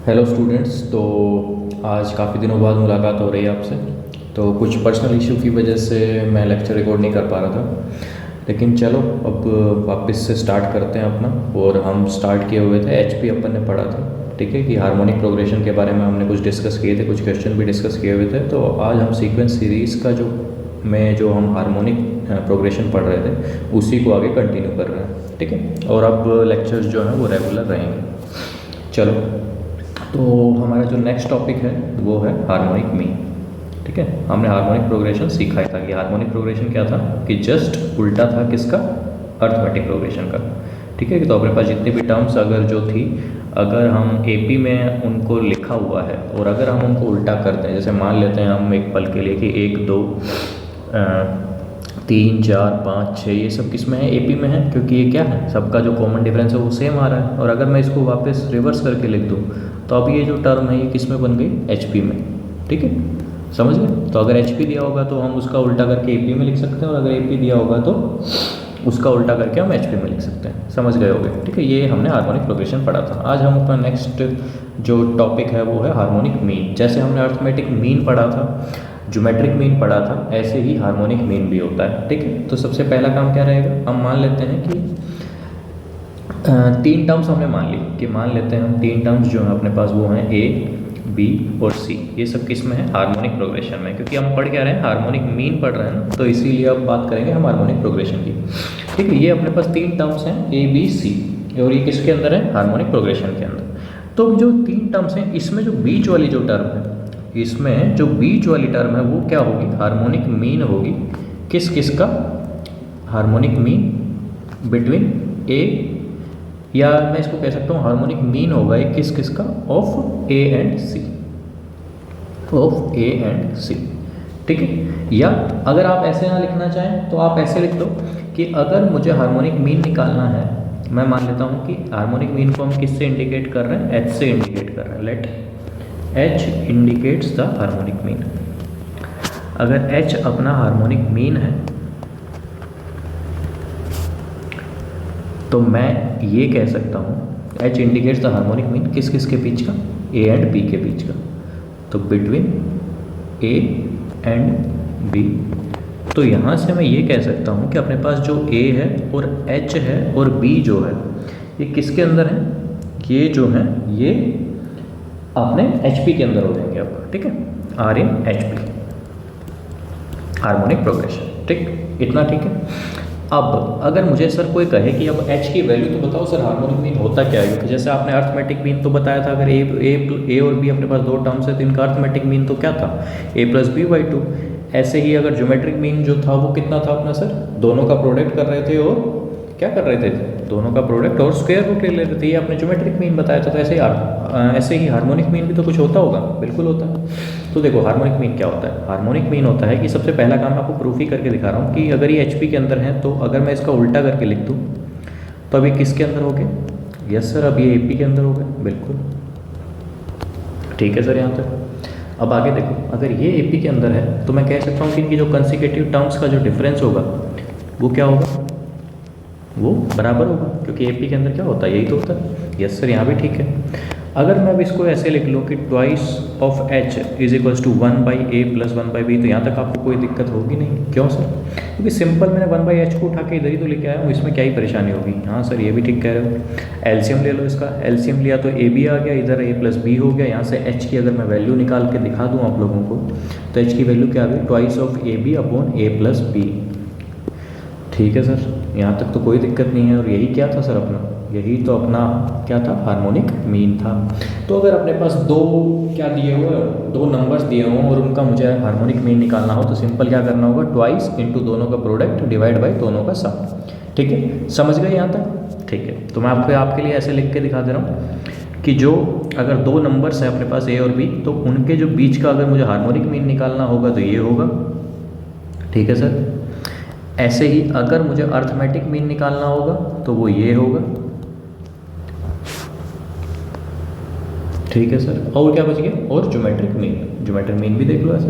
Hello students. तो आज काफ़ी दिनों बाद मुलाकात हो रही है आपसे। तो कुछ पर्सनल इशू की वजह से मैं लेक्चर रिकॉर्ड नहीं कर पा रहा था, लेकिन चलो अब वापस से स्टार्ट करते हैं अपना। और हम स्टार्ट किए हुए थे एचपी, अपन ने पढ़ा था, ठीक है, कि हार्मोनिक प्रोग्रेशन के बारे में हमने कुछ डिस्कस किए थे, कुछ क्वेश्चन भी डिस्कस किए हुए थे। तो आज हम सीक्वेंस सीरीज़ का जो हम हार्मोनिक प्रोग्रेशन पढ़ रहे थे उसी को आगे कंटिन्यू कर रहे हैं, ठीक है। और अब लेक्चर्स जो हैं वो रेगुलर रहेंगे। चलो, तो हमारा जो नेक्स्ट टॉपिक है वो है हार्मोनिक मीन, ठीक है। हमने हार्मोनिक प्रोग्रेशन सीखा था कि हार्मोनिक प्रोग्रेशन क्या था, कि जस्ट उल्टा था किसका, अर्थमेटिक प्रोग्रेशन का, ठीक है। तो अपने पास जितनी भी टर्म्स अगर जो थी, अगर हम एपी में उनको लिखा हुआ है और अगर हम उनको उल्टा करते हैं, जैसे मान लेते हैं हम एक पल के लिए कि 1 2 3 4 5 6 ये सब किस में है, एपी में है, क्योंकि ये क्या है, सबका जो कॉमन डिफरेंस है वो सेम आ रहा है। और अगर मैं इसको वापस रिवर्स करके लिख दूँ तो अब ये जो टर्म है ये किस में बन गई, एचपी में, ठीक है। समझ गए। तो अगर एचपी दिया होगा तो हम उसका उल्टा करके एपी में लिख सकते हैं, और अगर एपी दिया होगा तो उसका उल्टा करके हम एचपी में लिख सकते हैं। समझ गए होंगे, ठीक है। ये हमने हार्मोनिक प्रोग्रेशन पढ़ा था। आज हम अपना नेक्स्ट जो टॉपिक है वो है हार्मोनिक मीन। जैसे हमने अर्थमेटिक मीन पढ़ा था, ज्योमेट्रिक मीन पढ़ा था, ऐसे ही हार्मोनिक मीन भी होता है, ठीक है। तो सबसे पहला काम क्या रहेगा, हम मान लेते हैं कि तीन टर्म्स हमने मान ली, कि मान लेते हैं हम तीन टर्म्स जो हैं अपने पास वो हैं ए बी और सी। ये सब किस में है, हार्मोनिक प्रोग्रेशन में, क्योंकि हम पढ़ क्या रहे हैं, हार्मोनिक मीन पढ़ रहे हैं ना, तो इसीलिए अब बात करेंगे हम हार्मोनिक प्रोग्रेशन की, ठीक है। ये अपने पास तीन टर्म्स हैं ए बी सी, और ये किसके अंदर है, हार्मोनिक प्रोग्रेशन के अंदर। तो जो तीन टर्म्स हैं इसमें जो बीच वाली जो टर्म है, इसमें जो बीच वाली टर्म है वो क्या होगी, हार्मोनिक मीन होगी। किस किस का, हार्मोनिक मीन बिटवीन ए, या मैं इसको कह सकता हूँ हार्मोनिक मीन होगा ये किस किस का, of A and C, of A and C, ठीक है। या अगर आप ऐसे ना लिखना चाहें तो आप ऐसे लिख दो कि अगर मुझे हार्मोनिक मीन निकालना है, मैं मान लेता हूँ कि हार्मोनिक मीन को हम किससे इंडिकेट कर रहे हैं, एच से इंडिकेट कर रहे हैं। Let H indicates the harmonic mean. अगर एच अपना हार्मोनिक मीन है तो मैं ये कह सकता हूँ H indicates the harmonic mean किस किस के बीच का, ए एंड बी के बीच का। तो बिटवीन ए एंड बी, तो यहाँ से मैं ये कह सकता हूँ कि अपने पास जो ए है और एच है और बी जो है ये किसके अंदर है, ये जो है ये अपने एच पी के अंदर हो जाएंगे आपका, ठीक है। Are in H P, harmonic progression, ठीक, इतना ठीक है। अब अगर मुझे सर कोई कहे कि अब एच की वैल्यू तो बताओ सर, हार्मोनिक मीन होता क्या है, क्योंकि जैसे आपने अर्थमेटिक मीन तो बताया था, अगर ए और बी अपने पास दो टर्म्स है तो इनका अर्थमेटिक मीन तो क्या था, ए प्लस बी बाई टू। ऐसे ही अगर ज्योमेट्रिक मीन जो था वो कितना था अपना सर, दोनों का प्रोडक्ट कर रहे थे और क्या कर रहे थे, दोनों का प्रोडक्ट और स्क्वायर रूट ले लेते थे, ये आपने ज्योमेट्रिक मीन बताया था। तो ऐसे ही हार्मोनिक मीन भी तो कुछ होता होगा, बिल्कुल होता है। तो देखो हार्मोनिक मीन क्या होता है, हार्मोनिक मीन होता है कि सबसे पहला काम आपको प्रूफ ही करके दिखा रहा हूँ कि अगर ये एचपी के अंदर है तो अगर मैं इसका उल्टा करके लिख दूँ तो अभी किसके अंदर हो गए, यस सर, अब ये एपी के अंदर हो गए, बिल्कुल ठीक है सर। यहाँ तक अब आगे देखो, अगर ये एपी के अंदर है तो मैं कह सकता हूँ कि इनकी जो कंसेक्यूटिव टर्म्स का जो डिफरेंस होगा वो क्या होगा, वो बराबर होगा, क्योंकि एपी के अंदर क्या होता है, यही तो होता है। यस सर, यहाँ भी ठीक है। अगर मैं अब इसको ऐसे लिख लूँ कि twice of H is equals to 1 by A plus 1 by B, तो यहाँ तक आपको कोई दिक्कत होगी नहीं। क्यों सर, क्योंकि सिंपल मैंने 1 बाई एच को उठा के इधर ही तो लेके आया हूँ, इसमें क्या ही परेशानी होगी। हाँ सर, ये भी ठीक कह रहे हो। एलसीएम ले लो इसका, एलसीएम लिया तो ए बी आ गया, इधर ए प्लस बी हो गया। यहाँ से एच की अगर मैं वैल्यू निकाल के दिखा दूँ आप लोगों को तो एच की वैल्यू क्या आ गई, twice of A B upon A plus B, ठीक है सर। यहाँ तक तो कोई दिक्कत नहीं है। और यही क्या था सर अपना, यही तो अपना क्या था, हार्मोनिक मीन था। तो अगर अपने पास दो क्या दिए हुए, दो नंबर्स दिए हों और उनका मुझे हार्मोनिक मीन निकालना हो तो सिंपल क्या करना होगा, ट्वाइस इंटू दोनों का प्रोडक्ट डिवाइड बाई दोनों का सम, ठीक है। समझ गए यहाँ तक, ठीक है। तो मैं आपके लिए ऐसे लिख के दिखा दे रहा हूँ कि जो अगर दो नंबर्स हैं अपने पास ए और बी, तो उनके जो बीच का अगर मुझे हार्मोनिक मीन निकालना होगा तो ये होगा, ठीक है सर। ऐसे ही अगर मुझे अर्थमेटिक मीन निकालना होगा तो वो ये होगा, ठीक है सर। और क्या बच गया, और ज्योमेट्रिक मीन, ज्योमेट्रिक मीन भी देख लो ऐसे।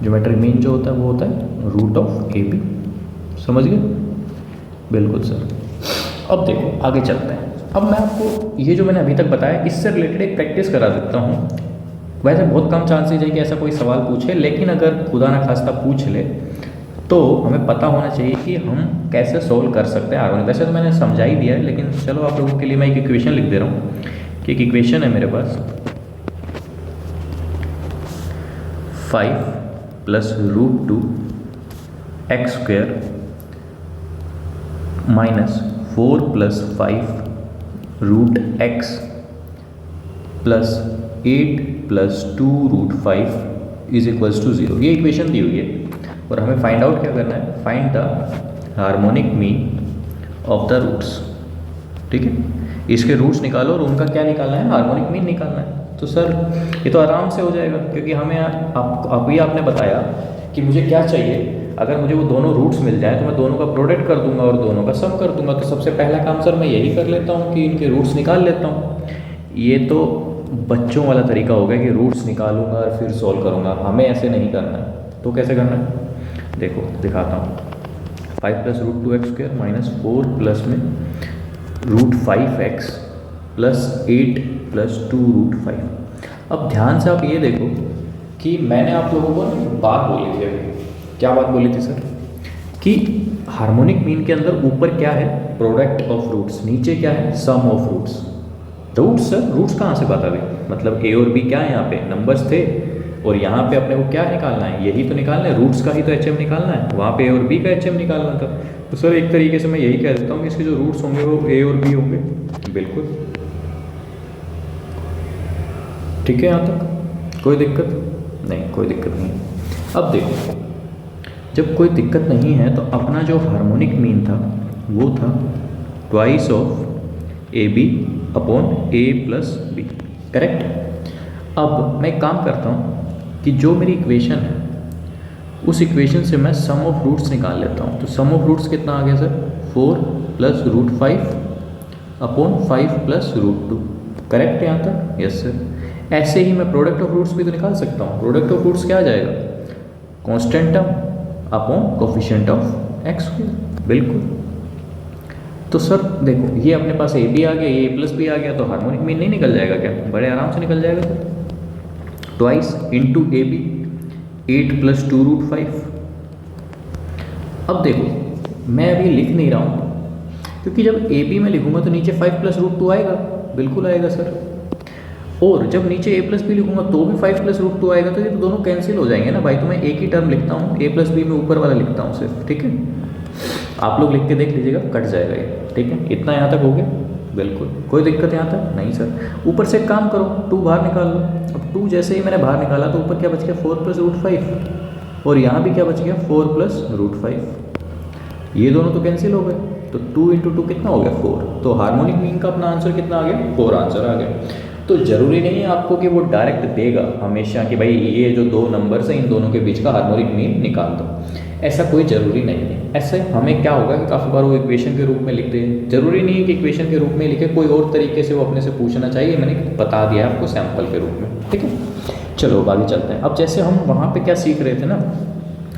ज्योमेट्रिक मीन जो होता है वो होता है रूट ऑफ ए बी, समझ गए, बिल्कुल सर। अब देखो आगे चलते हैं। अब मैं आपको ये जो मैंने अभी तक बताया इससे रिलेटेड एक प्रैक्टिस करा देता हूँ। वैसे बहुत कम चांसेज है कि ऐसा कोई सवाल पूछे, लेकिन अगर खुदा ना खास्ता पूछ ले तो हमें पता होना चाहिए कि हम कैसे सोल्व कर सकते हैं हार्मोनिक। वैसे तो मैंने समझा ही दिया है, लेकिन चलो आप लोगों के लिए मैं एक इक्वेशन लिख दे रहा हूँ कि एक इक्वेशन है मेरे पास 5 plus root 2 x square minus 4 plus 5 root X plus 8 plus 2 root 5 is equals to 0। ये इक्वेशन दी हुई है और हमें फाइंड आउट क्या करना है, find the harmonic mean of the roots. ठीक है, इसके रूट्स निकालो और उनका क्या निकालना है, हार्मोनिक मीन निकालना है। तो सर ये तो आराम से हो जाएगा, क्योंकि हमें अभी आपने बताया कि मुझे क्या चाहिए। अगर मुझे वो दोनों रूट्स मिल जाए तो मैं दोनों का प्रोडक्ट कर दूंगा और दोनों का सम कर दूंगा। तो सबसे पहला काम सर मैं यही कर लेता हूँ कि इनके रूट्स निकाल लेता हूँ। ये तो बच्चों वाला तरीका हो गया कि रूट्स निकालूंगा और फिर सॉल्व करूँगा, हमें ऐसे नहीं करना है। तो कैसे करना है देखो दिखाता हूँ। 5 plus root 2 x square minus 4 plus में root 5 x plus 8 plus 2 root 5। अब ध्यान से आप ये देखो कि मैंने आप लोगों को बात बोली थी अभी। क्या बात बोली थी सर? कि हार्मोनिक मीन के अंदर ऊपर क्या है, प्रोडक्ट ऑफ रूट्स, नीचे क्या है, sum of roots. Roots sir, roots कहाँ से बात आ गई? मतलब ए और बी क्या है, यहाँ पे नंबर्स थे और यहाँ पे अपने को क्या निकालना है, यही तो निकालना है, रूट्स का ही तो एचएम निकालना है। वहाँ पे ए और बी का एचएम निकालना था। तो सर एक तरीके से मैं यही कह देता हूँ कि इसके जो रूट्स होंगे वो ए और बी होंगे। बिल्कुल ठीक है, यहाँ तक कोई दिक्कत नहीं, कोई दिक्कत नहीं। अब देखो, जब कोई दिक्कत नहीं है तो अपना जो हार्मोनिक मीन था वो था twice of A B upon A plus B, correct. अब मैं एक काम करता हूँ कि जो मेरी इक्वेशन है उस इक्वेशन से मैं सम ऑफ रूट्स निकाल लेता हूँ। तो सम ऑफ रूट्स कितना आ गया sir, 4 plus root 5 upon 5 plus root 2, correct है यहाँ तक? Yes sir. ऐसे ही मैं प्रोडक्ट ऑफ रूट्स भी तो निकाल सकता हूँ। प्रोडक्ट ऑफ रूट्स क्या आ जाएगा, constant term upon coefficient of x square. बिल्कुल। तो सर देखो ये अपने पास ए बी आ गया, ये ए प्लस बी आ गया, तो हार्मोनिक मीन नहीं निकल जाएगा क्या? बड़े आराम से निकल जाएगा sir. Twice into A B 8 plus 2 root 5। अब देखो मैं अभी लिख नहीं रहा हूँ क्योंकि जब ए बी में लिखूंगा तो नीचे 5 प्लस रूट 2 आएगा, बिल्कुल आएगा सर। और जब नीचे ए प्लस बी लिखूंगा तो भी 5 प्लस रूट 2 आएगा। तो ये तो दोनों कैंसिल हो जाएंगे ना भाई। तो मैं एक ही टर्म लिखता हूँ, ए प्लस बी में ऊपर वाला लिखता हूँ सिर्फ, ठीक है। आप लोग लिख के देख लीजिएगा, कट जाएगा ये, ठीक है। इतना यहाँ तक हो गया, बिल्कुल कोई दिक्कत यहाँ तक नहीं सर। ऊपर से एक काम करो, 2 बाहर निकाल लो। अब 2 जैसे ही मैंने बाहर निकाला तो ऊपर क्या बच गया, 4 प्लस रूट 5, और यहाँ भी क्या बच गया, 4 प्लस रूट 5। ये दोनों तो कैंसिल हो गए, तो 2 इंटू 2 कितना हो गया, 4। तो हार्मोनिक मीन का अपना आंसर कितना आ गया, 4 आंसर आ गया। तो ज़रूरी नहीं है आपको कि वो डायरेक्ट देगा हमेशा कि भाई ये जो 2 नंबर्स हैं इन दोनों के बीच का हार्मोनिक मीन निकाल दो, ऐसा कोई ज़रूरी नहीं है। ऐसे हमें क्या होगा कि काफ़ी बार वो इक्वेशन के रूप में लिखते हैं। ज़रूरी नहीं है कि इक्वेशन के रूप में लिखे, कोई और तरीके से वो अपने से पूछना चाहिए। मैंने बता दिया है आपको सैम्पल के रूप में, ठीक है। चलो अब आगे चलते हैं। अब जैसे हम वहाँ पे क्या सीख रहे थे ना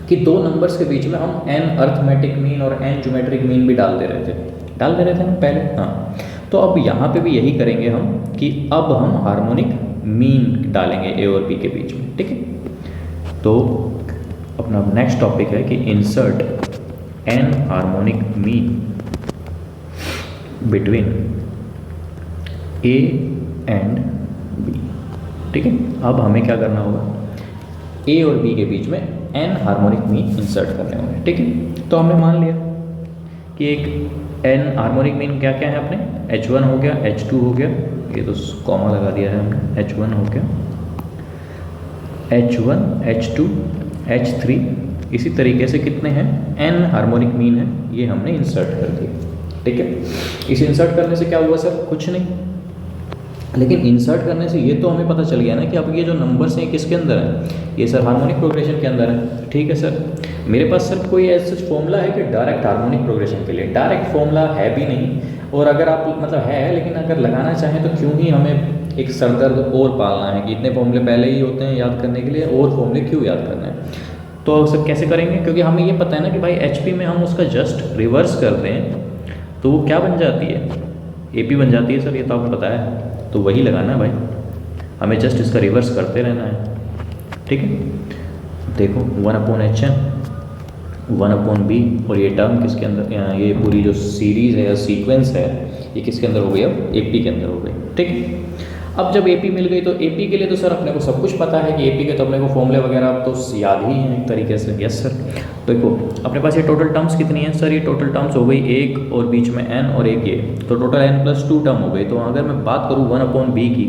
कि 2 नंबर्स के बीच में हम n अर्थमेटिक मीन और n ज्योमेट्रिक मीन भी डाल दे रहे थे ना पहले, हाँ। तो अब यहाँ पे भी यही करेंगे हम कि अब हम हार्मोनिक मीन डालेंगे ए और बी के बीच में, ठीक है। तो अपना नेक्स्ट टॉपिक है कि insert n harmonic mean between a and b, ठीक है। अब हमें क्या करना होगा, a और b के बीच में n हार्मोनिक मीन इंसर्ट करने होंगे, ठीक है। तो हमने मान लिया कि एक n हार्मोनिक मीन क्या क्या है अपने, h1 हो गया, h2 हो गया, ये तो कॉमा लगा दिया है हमने, h1 हो गया, h1 h2 h3, इसी तरीके से कितने हैं, n हार्मोनिक मीन है, ये हमने इंसर्ट कर दिया, ठीक है। इस इंसर्ट करने से क्या हुआ सर, कुछ नहीं, लेकिन इंसर्ट करने से ये तो हमें पता चल गया ना कि अब ये जो नंबर्स हैं किसके अंदर है, ये सर हार्मोनिक प्रोग्रेशन के अंदर है, ठीक है सर। मेरे पास सर कोई ऐसा फॉर्मूला है कि डायरेक्ट हार्मोनिक प्रोग्रेशन के लिए, डायरेक्ट फॉर्मूला है भी नहीं। और अगर आप मतलब है, लेकिन अगर लगाना चाहें तो क्यों ही हमें एक सरदर्द और पालना है कि इतने फॉर्मूले पहले ही होते हैं याद करने के लिए, और फॉर्मूले क्यों याद करना है। तो सर कैसे करेंगे, क्योंकि हमें ये पता है ना कि भाई HP में हम उसका जस्ट रिवर्स कर दें तो वो क्या बन जाती है, AP बन जाती है सर, ये तो आपको बताया है, तो वही लगाना है भाई, हमें जस्ट इसका रिवर्स करते रहना है, ठीक है। देखो 1/HN 1/B, और ये टर्म किसके अंदर, ये पूरी जो सीरीज़ है या सीक्वेंस है ये किसके अंदर हो गई, अब AP के अंदर हो गई, ठीक है। अब जब AP मिल गई तो AP के लिए तो सर अपने को सब कुछ पता है कि AP के तो अपने को फॉर्मूले वगैरह अब तो याद ही हैं एक तरीके से। Yes sir. देखो अपने पास ये टोटल टर्म्स कितनी है सर, ये टोटल टर्म्स हो गई 1 और बीच में n और एक ये, तो टोटल n+2 टर्म हो गई। तो अगर मैं बात करूँ 1/B की,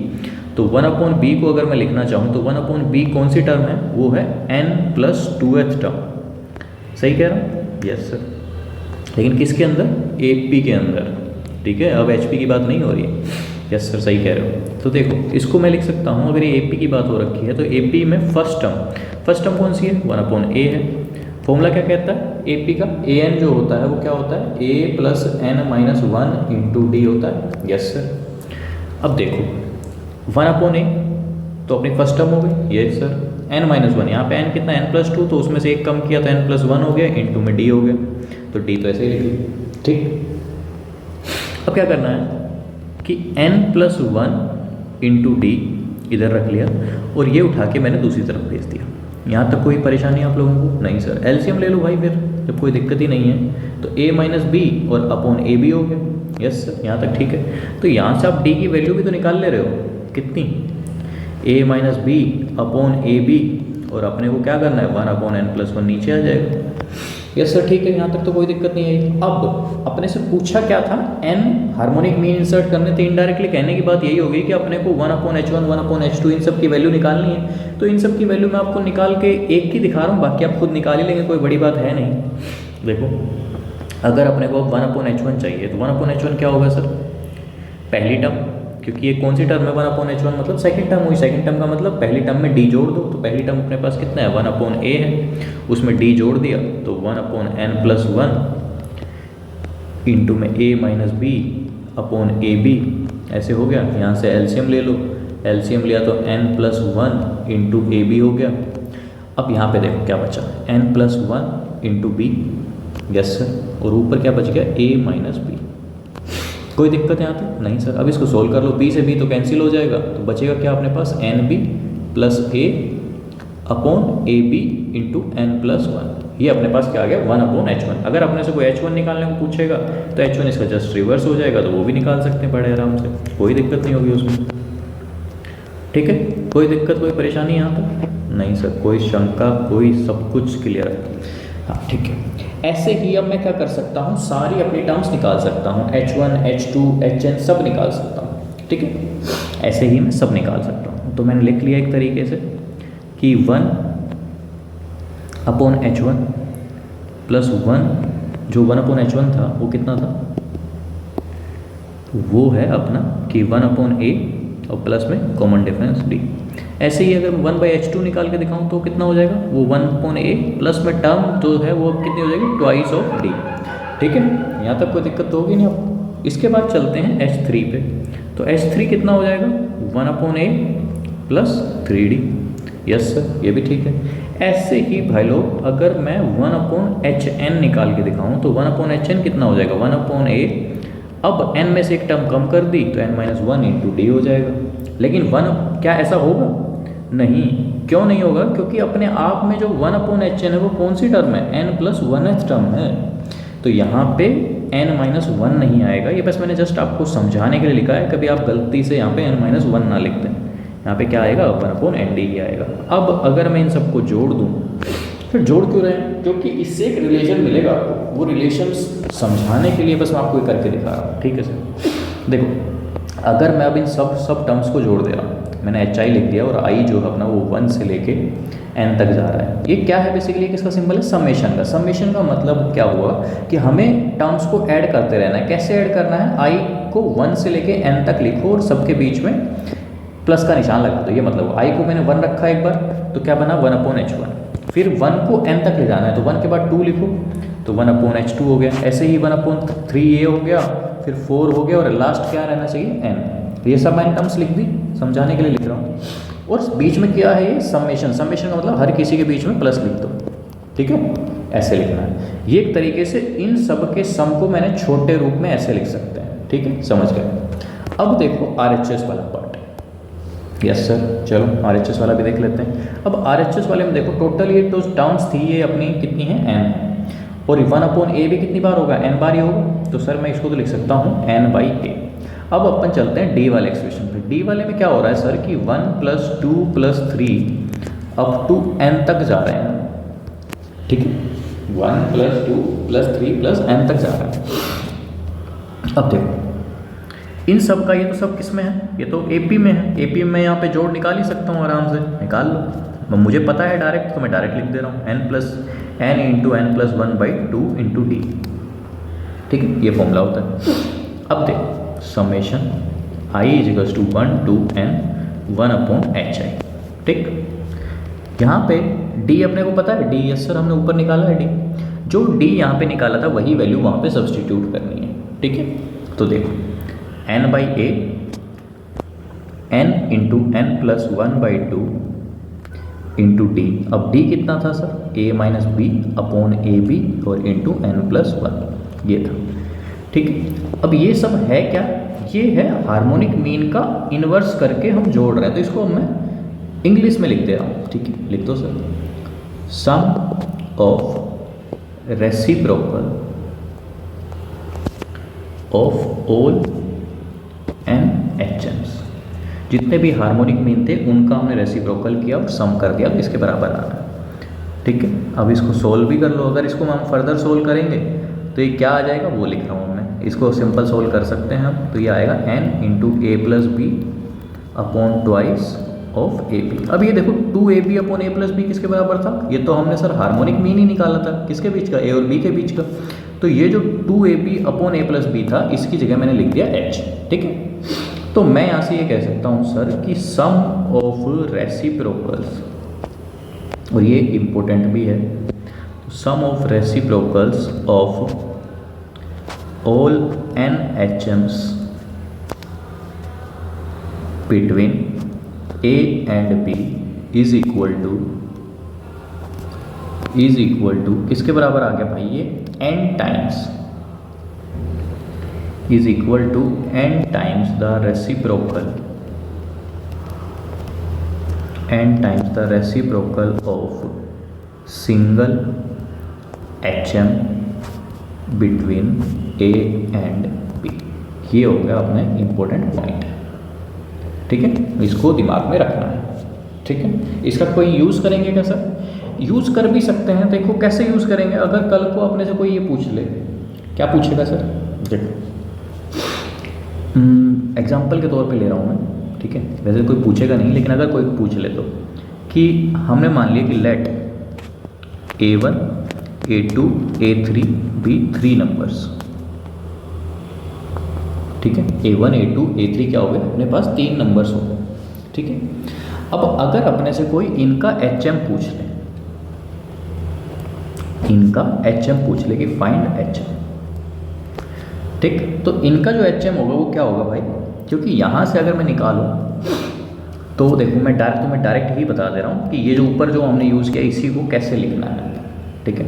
तो 1/B को अगर मैं लिखना चाहूँ तो 1/B कौन सी टर्म है, वो है n+2th टर्म। सही कह रहा हूँ? Yes sir. लेकिन किसके अंदर, AP के अंदर, ठीक है। अब HP की बात नहीं हो रही है। यस सर, सही कह रहे हो। तो देखो इसको मैं लिख सकता हूँ, अगर ये AP की बात हो रखी है तो AP में फर्स्ट टर्म कौन सी है, 1/A है। फॉर्मूला क्या कहता है AP का, AN जो होता है वो क्या होता है, A + n-1 × D होता है। Yes sir. अब देखो 1/A तो अपनी फर्स्ट टर्म हो गई, ये सर n-1, यहाँ पे n कितना, n+2, तो उसमें से एक कम किया तो n+1 हो गया, इंटू में D हो गया, तो D तो ऐसे ही लिख लिया, ठीक। अब क्या करना है कि n+1 × D इधर रख लिया और ये उठा के मैंने दूसरी तरफ भेज दिया। यहाँ तक कोई परेशानी आप लोगों को नहीं सर, LCM ले लो भाई फिर, जब कोई दिक्कत ही नहीं है तो A - B और /AB हो गया। यस सर, यहाँ तक ठीक है। तो यहाँ से आप D की वैल्यू भी तो निकाल ले रहे हो, कितनी, A - B /AB, और अपने को क्या करना है 1/n+1 नीचे आ जाएगा। यस सर, ठीक है, यहाँ तक तो कोई दिक्कत नहीं आई। अब अपने से पूछा क्या था, n हार्मोनिक मीन इंसर्ट करने थे। इनडायरेक्टली कहने की बात यही होगी कि अपने को 1/H1 1/H2 इन सब की वैल्यू निकालनी है। तो इन सब की वैल्यू मैं आपको निकाल के एक की दिखा रहा हूँ, बाकी आप खुद निकाल ही लेंगे, कोई बड़ी बात है नहीं। देखो अगर अपने को 1/H1 चाहिए तो 1/H1 क्या होगा सर, पहली टर्म, क्योंकि ये कौन सी टर्म है 1/H1 मतलब सेकंड टर्म हुई। सेकंड टर्म का मतलब पहली टर्म में D जोड़ दो, तो पहली टर्म अपने पास कितना है 1/A है, उसमें D जोड़ दिया तो 1/n+1 इंटू में A - B /AB, ऐसे हो गया। यहाँ से LCM ले लो, LCM लिया तो n+1 इंटू AB हो गया। अब यहाँ पे देखो क्या बचा, n+1 into B। Yes sir, और ऊपर क्या बच गया, A - B। कोई दिक्कत यहाँ तक नहीं सर। अब इसको सोल्व कर लो, B से B तो कैंसिल हो जाएगा, तो बचेगा क्या अपने पास, NB + A /AB into n+1। ये अपने पास क्या आ गया 1/H1। अगर अपने से कोई H1 निकालने को पूछेगा तो H1 इसका जस्ट रिवर्स हो जाएगा, तो वो भी निकाल सकते हैं बड़े आराम से, कोई दिक्कत नहीं होगी उसमें, ठीक है। कोई दिक्कत कोई परेशानी यहाँ तक नहीं सर, कोई शंका, कोई सब कुछ क्लियर है, हाँ ठीक है। ऐसे ही अब मैं क्या कर सकता हूँ, सारी अपनी टर्म्स निकाल सकता हूँ, H1 H2 HN सब निकाल सकता हूँ, ठीक है। ऐसे ही मैं सब निकाल सकता हूँ। तो मैंने लिख लिया एक तरीके से कि 1/H1 + 1, जो 1/H1 था वो कितना था, वो है अपना कि 1/A और प्लस में कॉमन डिफरेंस D। ऐसे ही अगर 1/H2 निकाल के दिखाऊं तो कितना हो जाएगा, वो 1/A प्लस में टर्म जो है वो कितनी हो जाएगी, ट्वाइस ऑफ D, ठीक है। यहाँ तक कोई दिक्कत तो होगी नहीं आपको। इसके बाद चलते हैं H3 पे, तो H3 कितना हो जाएगा 1/A + 3D। यस सर, ये भी ठीक है। ऐसे ही भाई लोग अगर मैं 1/HN निकाल के दिखाऊं तो 1/HN कितना हो जाएगा 1/A। अब n में से एक टर्म कम कर दी तो n-1 इंटू D हो जाएगा। लेकिन 1 क्या ऐसा होगा, नहीं, क्यों नहीं होगा, क्योंकि अपने आप में जो 1/HN है वो कौन सी टर्म है, n+1th टर्म है। तो यहाँ पे n-1 नहीं आएगा, ये बस मैंने जस्ट आपको समझाने के लिए लिखा है, कभी आप गलती से यहाँ पे n-1 ना लिख दें। यहाँ पे क्या आएगा 1/ND ही आएगा। अब अगर मैं इन सबको जोड़ दूँ, फिर जोड़ क्यों रहे हैं, क्योंकि इससे एक रिलेशन मिलेगा आपको, वो रिलेशन समझाने के लिए बस मैं आपको करके दिखा रहा हूँ, ठीक है सर। देखो अगर मैं अब इन सब टर्म्स को जोड़ दे रहा हूँ, मैंने HI लिख दिया और I जो है अपना वो 1 से लेके n तक जा रहा है। ये क्या है बेसिकली, किसका सिंबल है, समेशन का। समेशन का मतलब क्या हुआ कि हमें टर्म्स को ऐड करते रहना है। कैसे ऐड करना है, I को 1 से लेके n तक लिखो और सबके बीच में प्लस का निशान लगा दो। ये मतलब I को मैंने 1 रखा एक बार तो क्या बना 1/H1, फिर 1 को n तक ले जाना है तो 1 के बाद 2 लिखो तो 1/H2 हो गया। ऐसे ही 1/3A हो गया, फिर 4 हो गया और लास्ट क्या रहना चाहिए n। ये सब मैंने टर्म्स लिख दी, समझाने के लिए लिख रहा हूँ। और बीच में क्या है ये समेशन, समेशन का मतलब हर किसी के बीच में प्लस लिख दो, ठीक है, ऐसे लिखना है। ये एक तरीके से इन सब के सम को मैंने छोटे रूप में ऐसे लिख सकते हैं, ठीक है, समझ गए। अब देखो RHS वाला पार्ट। यस सर, चलो RHS वाला भी देख लेते हैं। अब RHS वाले में देखो टोटल ये तो टर्म्स थी, ये अपनी कितनी है, n है, और 1/a भी कितनी बार होगा, n बार ही होगा। तो सर मैं इसको तो लिख सकता हूँ n/a। अब अपन चलते हैं d वाले एक्सप्रेशन पे। d वाले में क्या हो रहा है सर कि 1 + 2 + 3 अप टू n तक जा रहे हैं, ठीक है, 1 + 2 + 3 + n तक जा रहा है। अब देखो इन सब का, ये तो सब किस में है, ये तो AP में है। AP में यहाँ पे जोड़ निकाल ही सकता हूँ, आराम से निकाल लो। अब मुझे पता है डायरेक्ट, तो मैं डायरेक्ट लिख दे रहा हूँ n × n + 1/2 × d, ठीक है, ये फॉर्मूला होता है। अब देखो summation i = 1 to n 1/hi, ठीक। यहाँ पे d अपने को पता है, d, यस सर हमने ऊपर निकाला है d। जो d यहाँ पे निकाला था वही वैल्यू वहाँ पे सब्सटीट्यूट करनी है, ठीक है। तो देखो n/a n × n + 1/2 × d। अब d कितना था सर, a - b/ab और इंटू n + 1, ये था, ठीक है। अब ये सब है क्या, ये है हार्मोनिक मीन का इन्वर्स करके हम जोड़ रहे हैं। तो इसको मैं इंग्लिश में लिख दे रहा हूँ, ठीक है, लिख दो sir. Sum of reciprocal of all NHMs, जितने भी हार्मोनिक मीन थे उनका हमने रेसिप्रोकल किया और सम कर दिया, तो इसके बराबर आ रहा है, ठीक है। अब इसको सोल्व भी कर लो। अगर इसको हम फर्दर सोल्व करेंगे तो ये क्या आ जाएगा वो लिख रहा हूँ मैं, इसको सिंपल सोल्व कर सकते हैं हम। तो ये आएगा n × a + b upon twice of ab। अब ये देखो 2ab/a + b किसके बराबर था, ये तो हमने सर हार्मोनिक मीन ही निकाला था, किसके बीच का, a और b के बीच का। तो ये जो 2ab/a + b था, इसकी जगह मैंने लिख दिया h, ठीक है। तो मैं यहाँ से ये कह सकता हूँ सर कि सम ऑफ रेसिप्रोकल्स, और ये इम्पोर्टेंट भी है, sum of reciprocals of all NHMs between A and B is equal to किसके बराबर आ गया भाई, ये n times, is equal to n times the reciprocal of single HM between A and B। ये हो गया अपने इम्पोर्टेंट पॉइंट, ठीक है, इसको दिमाग में रखना है, ठीक है। इसका कोई यूज़ करेंगे क्या सर, यूज़ कर भी सकते हैं। देखो कैसे यूज़ करेंगे, अगर कल को अपने से कोई ये पूछ ले, क्या पूछेगा सर, देखो एग्जाम्पल के तौर पे ले रहा हूँ मैं, ठीक है, वैसे कोई पूछेगा नहीं, लेकिन अगर कोई पूछ ले तो, कि हमने मान लिया कि late A1 A2 A3 be 3 numbers, ठीक है, A1 A2 A3 क्या हो गया, अपने पास 3 नंबर्स हो गए, ठीक है। अब अगर अपने से कोई इनका HM पूछ ले, कि फाइंड HM, ठीक, तो इनका जो HM होगा वो क्या होगा भाई, क्योंकि यहाँ से अगर मैं निकालूँ तो देखो मैं डायरेक्ट ही बता दे रहा हूँ कि ये जो ऊपर जो हमने यूज़ किया इसी को कैसे लिखना है, ठीक है।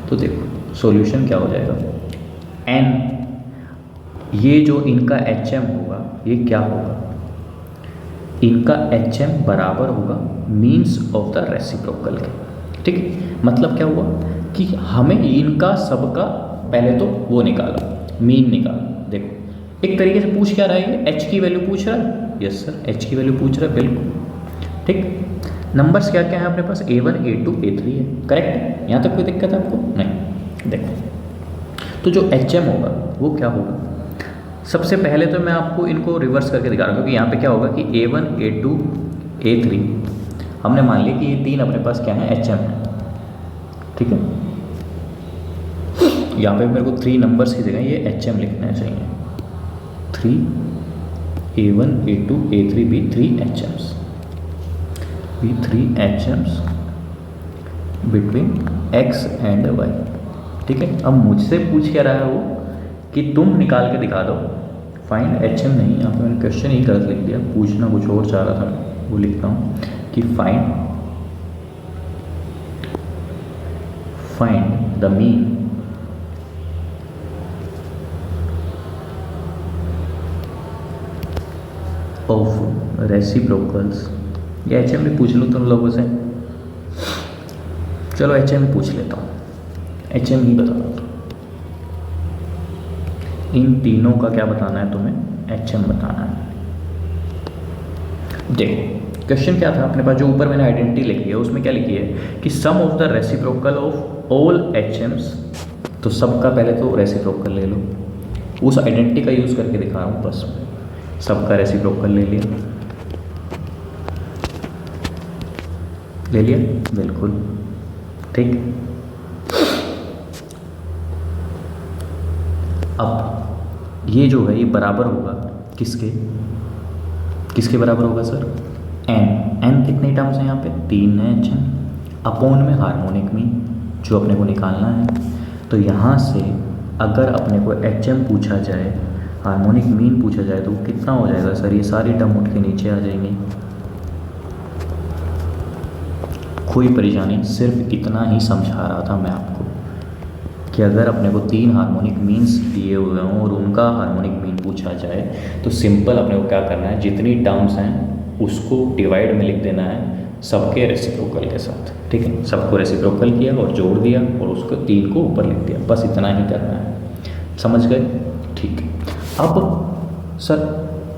तो देखो सॉल्यूशन क्या हो जाएगा, n, ये जो इनका HM होगा ये क्या होगा, इनका HM बराबर होगा मीन्स ऑफ द रेसिप्रोकल के, ठीक है। मतलब क्या हुआ कि हमें इनका सबका पहले तो वो निकाला, मीन निकाला। देखो एक तरीके से पूछ क्या रहा है, ये h की वैल्यू पूछ रहा है, यस सर h की वैल्यू पूछ रहा है, बिल्कुल ठीक। नंबर्स क्या क्या है अपने पास, A1 A2 A3 है, करेक्ट है, यहाँ तक कोई दिक्कत है आपको नहीं। देखो तो जो HM होगा वो क्या होगा, सबसे पहले तो मैं आपको इनको रिवर्स करके दिखा रहा हूँ, क्योंकि यहाँ पे क्या होगा कि A1 A2 A3 हमने मान लिया कि ये 3 अपने पास क्या है, HM है, ठीक है। यहाँ पे मेरे को 3 नंबर्स की जगह ये HM लिखना चाहिए, 3 A1 A2 A3 भी 3 HMs, भी 3 HMs between X and Y, ठीक है। अब मुझसे पूछ क्या रहा है वो कि तुम निकाल के दिखा दो, फाइंड HM नहीं, यहाँ पे मैंने क्वेश्चन ही गलत लिख दिया, पूछना कुछ और चाह रहा था, वो लिखता हूँ कि find the mean of reciprocals, या एच एम भी पूछ लूँ तुम लोगों से, चलो एच एम पूछ लेता हूँ, एच एम ही बता दो। इन तीनों का क्या बताना है तुम्हें, एच एम बताना है। देखो क्वेश्चन क्या था अपने पास, जो ऊपर मैंने आइडेंटिटी लिखी है उसमें क्या लिखी है कि sum of the reciprocal of all H Ms, तो सबका पहले तो रेसिप्रोकल ले लो, उस आइडेंटिटी का यूज़ करके दिखा रहा हूँ बस, सबका रेसिप्रोकल ले लिया, ले लिया बिल्कुल ठीक। अब ये जो है ये बराबर होगा किसके, किसके बराबर होगा सर, एन, एन कितने टर्म्स हैं यहाँ पे, 3 है एच एन, अपॉन में हार्मोनिक मीन जो अपने को निकालना है। तो यहाँ से अगर अपने को एच एम पूछा जाए, हार्मोनिक मीन पूछा जाए, तो कितना हो जाएगा सर, ये सारी टर्म उठ के नीचे आ जाएंगी, कोई परेशानी, सिर्फ इतना ही समझा रहा था मैं आपको कि अगर अपने को 3 हार्मोनिक मीन्स दिए हुए हों और उनका हार्मोनिक मीन पूछा जाए तो सिंपल अपने को क्या करना है, जितनी टर्म्स हैं उसको डिवाइड में लिख देना है सबके रेसिप्रोकल के साथ, ठीक है, सबको रेसिप्रोकल किया और जोड़ दिया और उसको 3 को ऊपर लिख दिया, बस इतना ही करना है, समझ गए, ठीक है। अब सर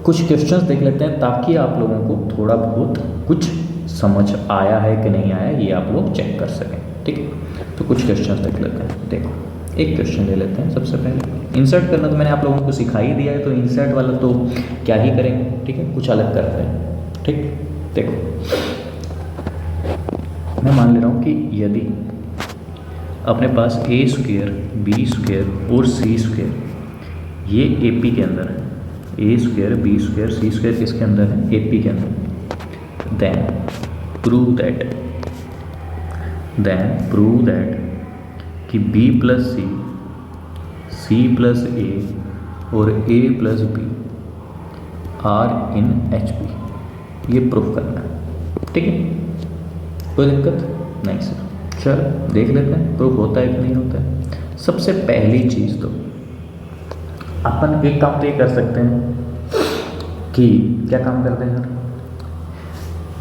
कुछ क्वेश्चंस देख लेते हैं ताकि आप लोगों को थोड़ा बहुत कुछ समझ आया है कि नहीं आया ये आप लोग चेक कर सकें, ठीक है। तो कुछ क्वेश्चंस देख लेते हैं। देखो एक क्वेश्चन ले लेते हैं, सबसे पहले इंसर्ट करना तो मैंने आप लोगों को सिखा ही दिया है, तो इंसर्ट वाला तो क्या ही करेंगे, ठीक है, कुछ अलग करते हैं, ठीक। देखो मैं मान ले रहा हूँ कि यदि अपने पास ए स्क्वेयर बी स्क्वेयर और सी स्क्वेयर ये ए पी के अंदर है, ए square B square C square किसके अंदर है, ए पी के अंदर, then prove that कि b plus C, C plus A और A plus B are in H P, ये प्रूफ करना है, ठीक है, कोई दिक्कत नहीं सर। चलो देख लेते हैं प्रूफ होता है कि नहीं होता है। सबसे पहली चीज़ तो अपन एक काम तो ये कर सकते हैं कि क्या काम करते हैं सर,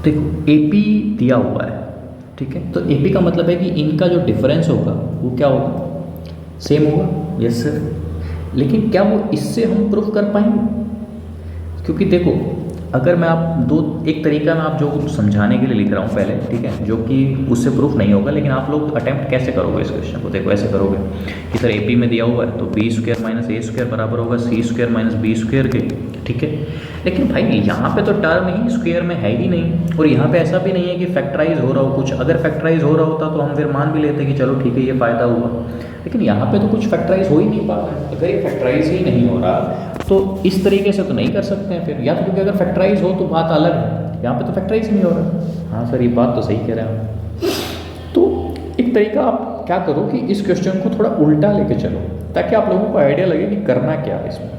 देखो AP दिया हुआ है, ठीक है, तो AP का मतलब है कि इनका जो डिफरेंस होगा वो क्या होगा, सेम होगा, यस सर, लेकिन क्या वो इससे हम प्रूफ कर पाएंगे, क्योंकि देखो अगर मैं आप एक तरीका मैं आप जो समझाने के लिए लिख रहा हूँ पहले, ठीक है, जो कि उससे प्रूफ नहीं होगा, लेकिन आप लोग अटेम्प्ट कैसे करोगे इस क्वेश्चन को, देखो ऐसे करोगे कि सर AP में दिया हुआ है तो B square minus A square बराबर होगा सी स्क्वायर माइनस बी स्क्वायर के, ठीक है, लेकिन भाई यहाँ पे तो टर्म ही स्क्वायर में है ही नहीं, और यहाँ पे ऐसा भी नहीं है कि फैक्टराइज हो रहा हो कुछ, अगर फैक्टराइज हो रहा होता तो हम फिर मान भी लेते कि चलो ठीक है ये फ़ायदा हुआ, लेकिन यहाँ पे तो कुछ फैक्टराइज हो ही नहीं पा रहा है। अगर ये फैक्टराइज ही नहीं हो रहा तो इस तरीके से तो नहीं कर सकते हैं फिर, या तो क्योंकि अगर फैक्टराइज हो तो बात अलग है, यहाँ पे तो फैक्टराइज नहीं हो रहा। हाँ सर ये बात तो सही कह रहे हैं। तो एक तरीका आप क्या करो कि इस क्वेश्चन को थोड़ा उल्टा लेके चलो ताकि आप लोगों को आइडिया लगे कि करना क्या है इसमें,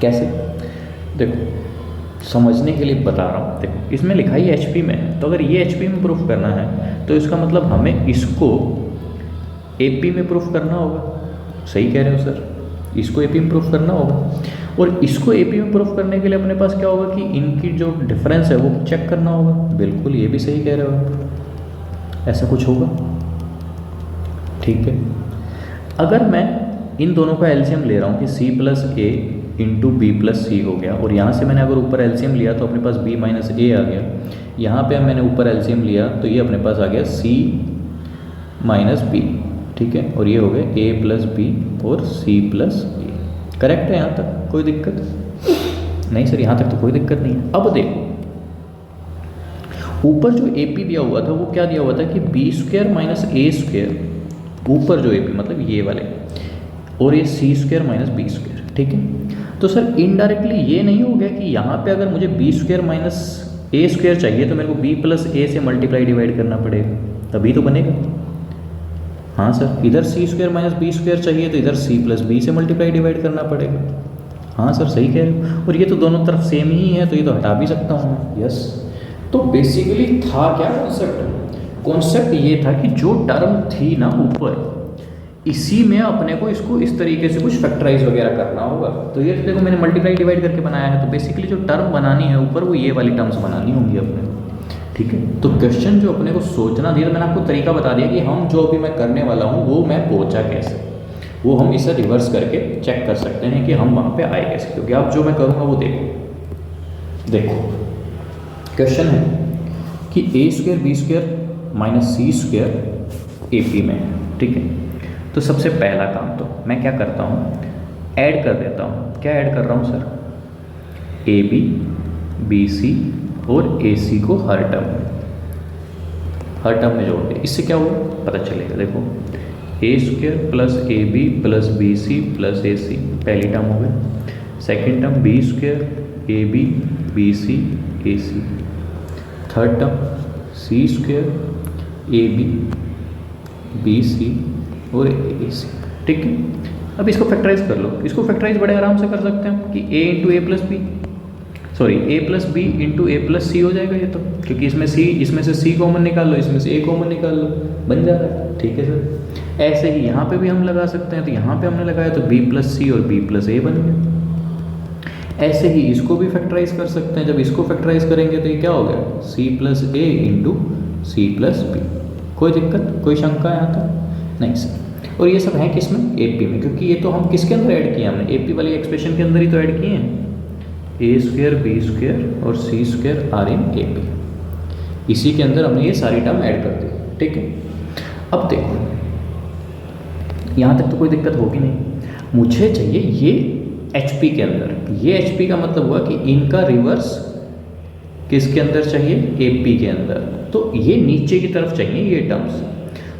कैसे, देखो समझने के लिए बता रहा हूँ। देखो इसमें लिखा ही HP में, तो अगर ये HP में प्रूफ करना है तो इसका मतलब हमें इसको AP में प्रूफ करना होगा। सही कह रहे हो सर, इसको AP में प्रूफ करना होगा, और इसको AP में प्रूफ करने के लिए अपने पास क्या होगा कि इनकी जो डिफरेंस है वो चेक करना होगा। बिल्कुल ये भी सही कह रहे हो, ऐसा कुछ होगा, ठीक है। अगर मैं इन दोनों का एलसीएम ले रहा हूँ कि C प्लस ए इंटू बी प्लस सी हो गया, और यहाँ से मैंने अगर ऊपर एलसीएम लिया तो अपने पास B माइनस ए आ गया, यहाँ पे मैंने ऊपर एलसीएम लिया तो ये अपने पास आ गया C माइनस बी, ठीक है, और ये हो गया A प्लस बी और C प्लस ए। करेक्ट है, यहाँ तक कोई दिक्कत नहीं सर, यहाँ तक तो कोई दिक्कत नहीं है। अब देखो ऊपर जो AP दिया हुआ था वो क्या दिया हुआ था कि B square minus A square, ऊपर जो AP मतलब ये वाले, और ये C square minus B square, ठीक है। तो सर इनडायरेक्टली ये नहीं हो गया कि यहाँ पे अगर मुझे B square minus A square चाहिए तो मेरे को B प्लस ए से मल्टीप्लाई डिवाइड करना पड़ेगा, तभी तो बनेगा। हाँ सर, इधर C square minus B square चाहिए तो इधर C प्लस बी से मल्टीप्लाई डिवाइड करना पड़ेगा। हाँ सर सही कह रहे हो, और ये तो दोनों तरफ सेम ही है तो ये तो हटा भी सकता हूँ, यस। तो बेसिकली था क्या कॉन्सेप्ट, कॉन्सेप्ट ये था कि जो टर्म थी ना ऊपर, इसी में अपने को इसको इस तरीके से कुछ फैक्टराइज वगैरह करना होगा। तो ये देखो मैंने मल्टीप्लाई डिवाइड करके बनाया है, तो बेसिकली जो टर्म बनानी है ऊपर वो ये वाली टर्म्स बनानी होंगी अपने। ठीक है, तो क्वेश्चन जो अपने को सोचना दिया, मैंने आपको तरीका बता दिया कि हम जो अभी मैं करने वाला हूँ वो मैं पहुँचा कैसे, वो हम इसे रिवर्स करके चेक कर सकते हैं कि हम वहाँ पे आए कैसे। क्योंकि अब जो मैं करूँगा वो देखो क्वेश्चन है कि A square B square minus C square A P में है। ठीक है, तो सबसे पहला काम तो मैं क्या करता हूँ, ऐड कर देता हूँ। क्या ऐड कर रहा हूँ sir, A B B C और ए सी को हर टर्म में जोड़ दे। इससे क्या होगा पता चलेगा। देखो A square plus A B plus B C plus A C पहली टर्म हो गई। Second term B square A B B C A C. Third term C square A B B C और ए सी। ठीक है, अब इसको factorise कर लो। इसको फैक्टराइज बड़े आराम से कर सकते हैं कि ए इंटू ए प्लस बी, सॉरी ए प्लस बी इंटू ए प्लस सी हो जाएगा ये तो, क्योंकि इसमें से सी कॉमन निकाल लो, इसमें से ए कॉमन निकाल लो, बन जाता है। ठीक है सर, ऐसे ही यहाँ पे भी हम लगा सकते हैं। तो यहाँ पे हमने लगाया तो बी प्लस सी और बी प्लस ए बन गया। ऐसे ही इसको भी फैक्टराइज कर सकते हैं। जब इसको फैक्टराइज करेंगे तो ये क्या हो गया, सी प्लस ए इंटू सी प्लस बी। कोई दिक्कत, कोई शंका यहाँ तक नहीं सर। और ये सब है किसमें, ए पी में, क्योंकि ये तो हम किसके अंदर ऐड किए, हमने ए पी वाली एक्सप्रेशन के अंदर ही तो ऐड किए हैं। ए स्क्वायर बी स्क्वायर और C square are in A P, इसी के अंदर हमने ये सारी टर्म ऐड कर दी। ठीक है, अब देखो यहाँ तक तो कोई दिक्कत होगी नहीं। मुझे चाहिए ये एच पी के अंदर। ये एच पी का मतलब हुआ कि इनका रिवर्स किसके अंदर चाहिए, ए पी के अंदर। तो ये नीचे की तरफ चाहिए ये टर्म्स।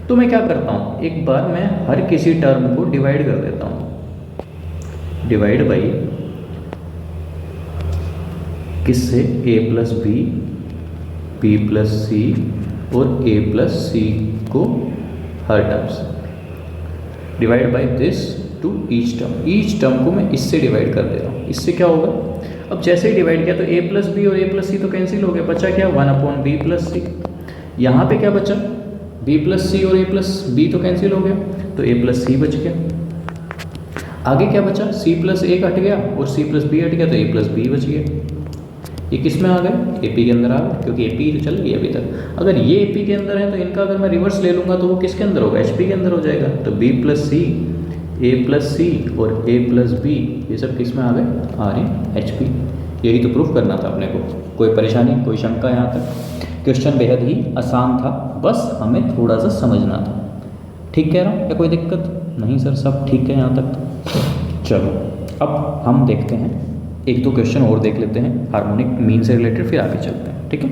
तो मैं क्या करता हूँ, एक बार मैं हर किसी टर्म को डिवाइड कर देता हूँ। डिवाइड बाई किससे, A plus B B plus C और ए प्लस सी को हर terms. Divide by this to each term. Each term को मैं इससे डिवाइड कर दे रहा हूँ। इससे क्या होगा, अब जैसे ही डिवाइड किया तो ए प्लस बी और ए प्लस सी तो कैंसिल हो गया, बचा क्या, 1/b प्लस सी। यहाँ पे क्या बचा, b प्लस सी और a प्लस बी तो कैंसिल हो गया, तो a प्लस सी बच गया। आगे क्या बचा, c प्लस ए हट गया और c प्लस बी हट गया, तो a प्लस बी बच गया। ये किस में आ गए, AP के अंदर आ गए, क्योंकि AP तो चल गई अभी तक। अगर ये AP के अंदर है तो इनका अगर मैं रिवर्स ले लूँगा तो वो किसके अंदर होगा, HP के अंदर हो जाएगा। तो B plus C, A plus C और A प्लस बी, ये सब किस में आ गए, R इन HP। यही तो प्रूफ करना था अपने को। कोई परेशानी, कोई शंका यहाँ तक? क्वेश्चन बेहद ही आसान था, बस हमें थोड़ा सा समझना था। ठीक कह रहा हूँ या कोई दिक्कत नहीं सर, सब ठीक है यहाँ तक? चलो अब हम देखते हैं, एक दो क्वेश्चन और देख लेते हैं हार्मोनिक मीन से रिलेटेड, फिर आगे चलते हैं। ठीक है।